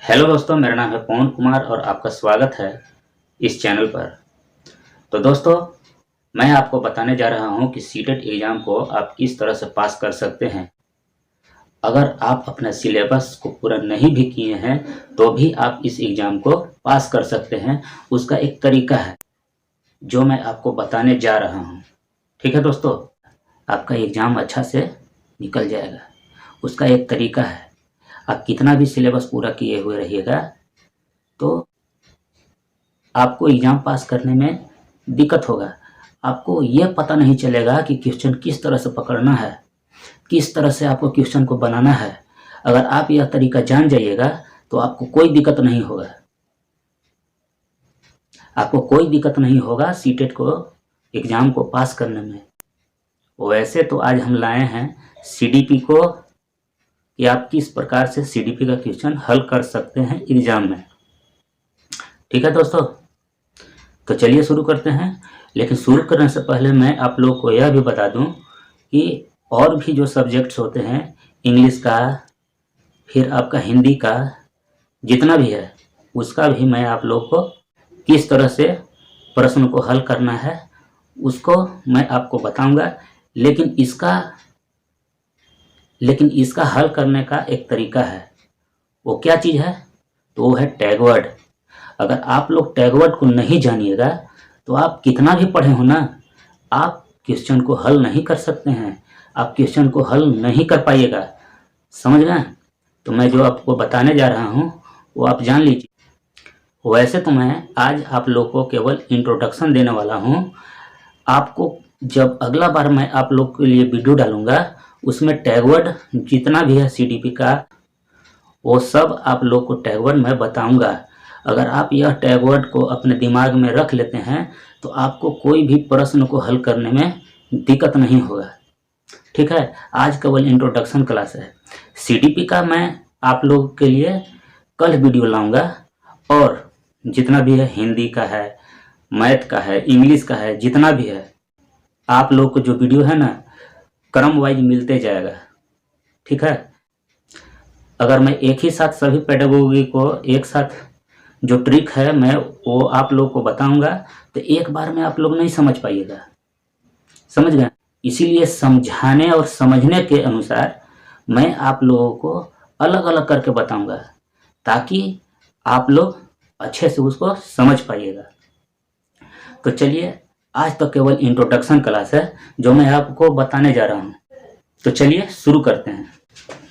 Hello दोस्तों, मेरा नाम है पवन कुमार और आपका स्वागत है इस चैनल पर। तो दोस्तों, मैं आपको बताने जा रहा हूं कि सीटेट एग्ज़ाम को आप किस तरह से पास कर सकते हैं। अगर आप अपना सिलेबस को पूरा नहीं भी किए हैं तो भी आप इस एग्ज़ाम को पास कर सकते हैं। उसका एक तरीका है जो मैं आपको बताने जा रहा हूं। ठीक है दोस्तों, आपका एग्ज़ाम अच्छा से निकल जाएगा। उसका एक तरीका है, आप कितना भी सिलेबस पूरा किए हुए रहिएगा तो आपको एग्ज़ाम पास करने में दिक्कत होगा। आपको यह पता नहीं चलेगा कि क्वेश्चन किस तरह से पकड़ना है, किस तरह से आपको क्वेश्चन को बनाना है। अगर आप यह तरीका जान जाइएगा तो आपको कोई दिक्कत नहीं होगा। आपको कोई दिक्कत नहीं होगा सीटेट को एग्ज़ाम को पास करने में। वैसे तो आज हम लाए हैं सीडीपी को कि आप किस प्रकार से सीडीपी का क्वेश्चन हल कर सकते हैं एग्ज़ाम में। ठीक है दोस्तों, तो चलिए शुरू करते हैं। लेकिन शुरू करने से पहले मैं आप लोगों को यह भी बता दूं कि और भी जो सब्जेक्ट्स होते हैं, इंग्लिश का, फिर आपका हिंदी का, जितना भी है उसका भी मैं आप लोगों को किस तरह से प्रश्न को हल करना है उसको मैं आपको बताऊंगा। लेकिन इसका हल करने का एक तरीका है। वो क्या चीज़ है? तो वो है टैगवर्ड। अगर आप लोग टैगवर्ड को नहीं जानिएगा तो आप कितना भी पढ़े हो ना, आप क्वेश्चन को हल नहीं कर सकते हैं। आप क्वेश्चन को हल नहीं कर पाइएगा। समझ गए? तो मैं जो आपको बताने जा रहा हूँ वो आप जान लीजिए। वैसे तो मैं आज आप लोग को केवल इंट्रोडक्शन देने वाला हूँ। आपको जब अगला बार मैं आप लोग के लिए वीडियो डालूंगा उसमें टैगवर्ड जितना भी है सीडीपी का, वो सब आप लोग को टैगवर्ड मैं बताऊंगा। अगर आप यह टैगवर्ड को अपने दिमाग में रख लेते हैं तो आपको कोई भी प्रश्न को हल करने में दिक्कत नहीं होगा। ठीक है, आज केवल इंट्रोडक्शन क्लास है। सीडीपी का मैं आप लोगों के लिए कल वीडियो लाऊंगा। और जितना भी है हिंदी का है, मैथ का है, इंग्लिश का है, जितना भी है आप लोग को जो वीडियो है ना क्रम वाइज मिलते जाएगा। ठीक है, अगर मैं एक ही साथ सभी पेडागोगी को एक साथ जो ट्रिक है मैं वो आप लोग को बताऊंगा तो एक बार में आप लोग नहीं समझ पाइएगा। समझ गए? इसीलिए समझाने और समझने के अनुसार मैं आप लोगों को अलग अलग करके बताऊंगा ताकि आप लोग अच्छे से उसको समझ पाइएगा। तो चलिए, आज तो केवल इंट्रोडक्शन क्लास है जो मैं आपको बताने जा रहा हूँ। तो चलिए शुरू करते हैं।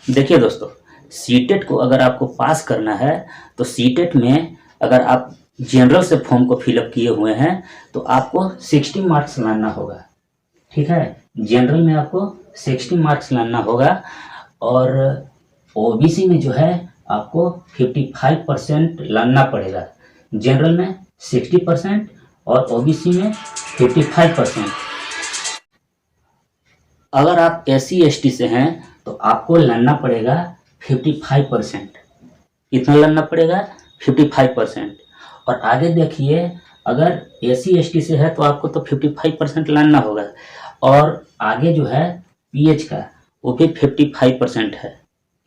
देखिए दोस्तों, सीटेट को अगर आपको पास करना है तो सीटेट में अगर आप जनरल से फॉर्म को फिलअप किए हुए हैं तो आपको 60 मार्क्स लाना होगा। ठीक है, जनरल में आपको 60 मार्क्स लाना होगा और ओबीसी में जो है आपको 55% लाना पड़ेगा। जनरल में 60% और ओबीसी में 55%। अगर आप SC ST से हैं तो आपको लाना पड़ेगा 55%। कितना लाना पड़ेगा? 55%। और आगे देखिए, अगर SC ST से है तो आपको तो 55% लाना होगा। और आगे जो है PH का वो भी 55% है।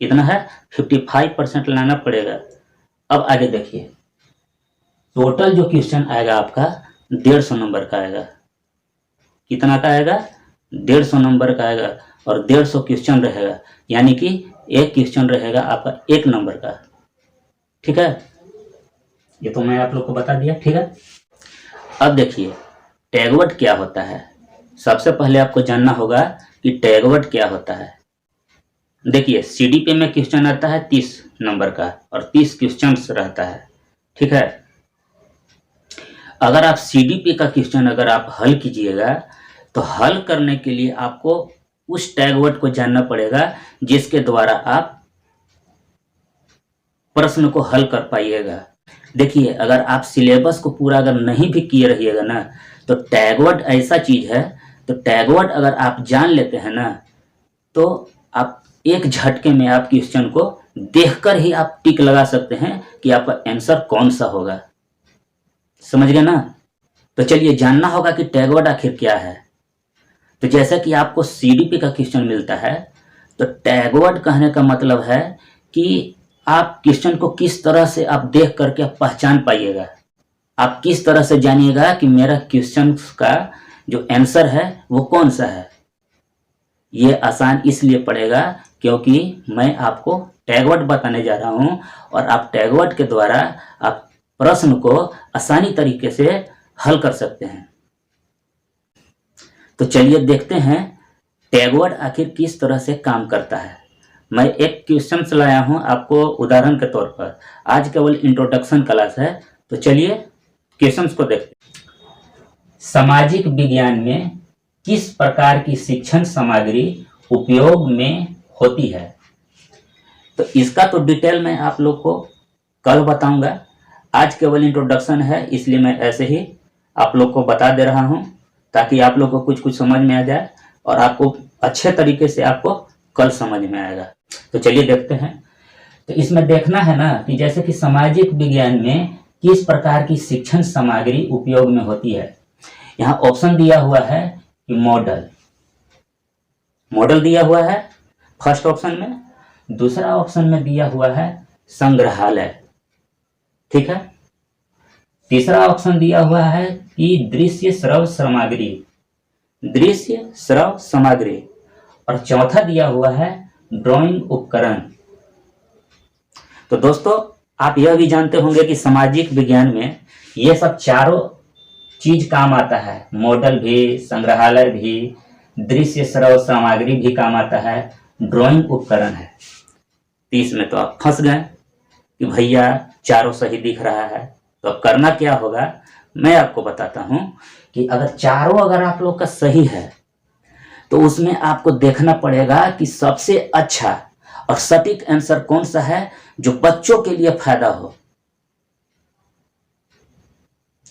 कितना है? 55% लाना पड़ेगा। अब आगे देखिए, टोटल जो क्वेश्चन आएगा आपका 150 नंबर का आएगा। कितना का आएगा? 150 नंबर का आएगा और 150 क्वेश्चन रहेगा, यानी कि एक क्वेश्चन रहेगा आपका 1 नंबर का। ठीक है, ये तो मैं आप लोग को बता दिया। ठीक है, अब देखिए टैगवर्ड क्या होता है। सबसे पहले आपको जानना होगा कि टैगवर्ड क्या होता है। देखिए, सीडीपी में क्वेश्चन आता है 30 नंबर का और 30 क्वेश्चन रहता है। ठीक है, अगर आप सीडीपी का क्वेश्चन अगर आप हल कीजिएगा तो हल करने के लिए आपको उस टैगवर्ड को जानना पड़ेगा जिसके द्वारा आप प्रश्न को हल कर पाइएगा। देखिए, अगर आप सिलेबस को पूरा अगर नहीं भी किए रहिएगा ना तो टैगवर्ड ऐसा चीज है, तो टैगवर्ड अगर आप जान लेते हैं ना तो आप एक झटके में आप क्वेश्चन को देखकर ही आप टिक लगा सकते हैं कि आपका आंसर कौन सा होगा। समझ गए ना? तो चलिए, जानना होगा कि टैगवर्ड आखिर क्या है। तो जैसा कि आपको सीडीपी का क्वेश्चन मिलता है तो टैगवर्ड कहने का मतलब है कि आप क्वेश्चन को किस तरह से आप देख करके आप पहचान पाइएगा, आप किस तरह से जानिएगा कि मेरा क्वेश्चन का जो आंसर है वो कौन सा है। ये आसान इसलिए पड़ेगा क्योंकि मैं आपको टैगवर्ड बताने जा रहा हूं और आप टैगवर्ड के द्वारा आप प्रश्न को आसानी तरीके से हल कर सकते हैं। तो चलिए देखते हैं टैगवर्ड आखिर किस तरह से काम करता है। मैं एक क्वेश्चन लाया हूं आपको उदाहरण के तौर पर। आज केवल इंट्रोडक्शन क्लास है, तो चलिए क्वेश्चंस को देखते हैं। सामाजिक विज्ञान में किस प्रकार की शिक्षण सामग्री उपयोग में होती है? तो इसका तो डिटेल मैं आप लोग को कल बताऊंगा। आज केवल इंट्रोडक्शन है, इसलिए मैं ऐसे ही आप लोग को बता दे रहा हूं ताकि आप लोग को कुछ कुछ समझ में आ जाए और आपको अच्छे तरीके से आपको कल समझ में आएगा। तो चलिए देखते हैं। तो इसमें देखना है ना कि जैसे कि सामाजिक विज्ञान में किस प्रकार की शिक्षण सामग्री उपयोग में होती है। यहाँ ऑप्शन दिया हुआ है कि मॉडल दिया हुआ है फर्स्ट ऑप्शन में, दूसरा ऑप्शन में दिया हुआ है संग्रहालय, ठीक है। तीसरा ऑप्शन दिया हुआ है कि दृश्य श्रव्य सामग्री और चौथा दिया हुआ है ड्राइंग उपकरण। तो दोस्तों आप यह भी जानते होंगे कि सामाजिक विज्ञान में ये सब चारों चीज काम आता है, मॉडल भी, संग्रहालय भी, दृश्य श्रव्य सामग्री भी काम आता है, ड्राइंग उपकरण है। तो इसमें तो आप फंस गए कि भैया चारों सही दिख रहा है, तो अब करना क्या होगा मैं आपको बताता हूं कि अगर आप लोग का सही है तो उसमें आपको देखना पड़ेगा कि सबसे अच्छा और सटीक आंसर कौन सा है जो बच्चों के लिए फायदा हो,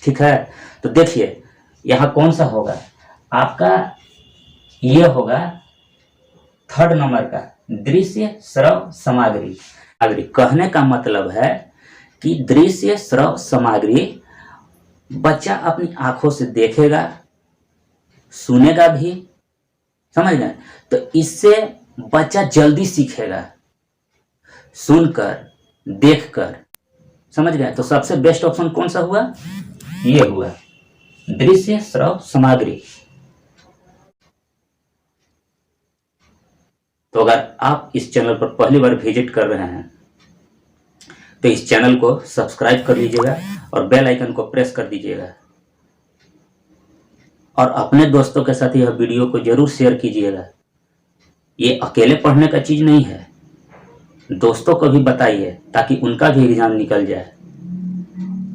ठीक है। तो देखिए यहां कौन सा होगा आपका, ये होगा थर्ड नंबर का दृश्य श्रव्य सामग्री। कहने का मतलब है कि दृश्य श्रव्य सामग्री बच्चा अपनी आंखों से देखेगा, सुनेगा भी, समझ गए। तो इससे बच्चा जल्दी सीखेगा, सुनकर, देखकर, समझ गए। तो सबसे बेस्ट ऑप्शन कौन सा हुआ, ये हुआ दृश्य श्रव्य सामग्री। तो अगर आप इस चैनल पर पहली बार विजिट कर रहे हैं तो इस चैनल को सब्सक्राइब कर लीजिएगा और बेल आइकन को प्रेस कर दीजिएगा और अपने दोस्तों के साथ यह वीडियो को जरूर शेयर कीजिएगा। ये अकेले पढ़ने का चीज नहीं है, दोस्तों को भी बताइए ताकि उनका भी एग्जाम निकल जाए।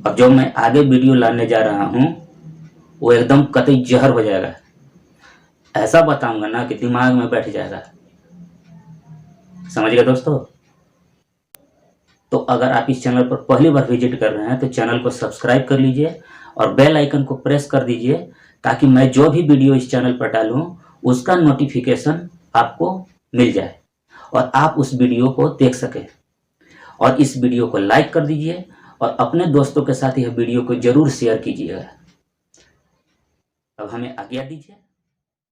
अब जो मैं आगे वीडियो लाने जा रहा हूं वो एकदम कतई जहर हो जाएगा, ऐसा बताऊंगा ना कि दिमाग में बैठ जाएगा, समझ गए दोस्तों। तो अगर आप इस चैनल पर पहली बार विजिट कर रहे हैं तो चैनल को सब्सक्राइब कर लीजिए और बेल आइकन को प्रेस कर दीजिए ताकि मैं जो भी वीडियो इस चैनल पर डालूं उसका नोटिफिकेशन आपको मिल जाए और आप उस वीडियो को देख सकें। और इस वीडियो को लाइक कर दीजिए और अपने दोस्तों के साथ यह वीडियो को जरूर शेयर कीजिएगा। अब हमें आज्ञा दीजिए।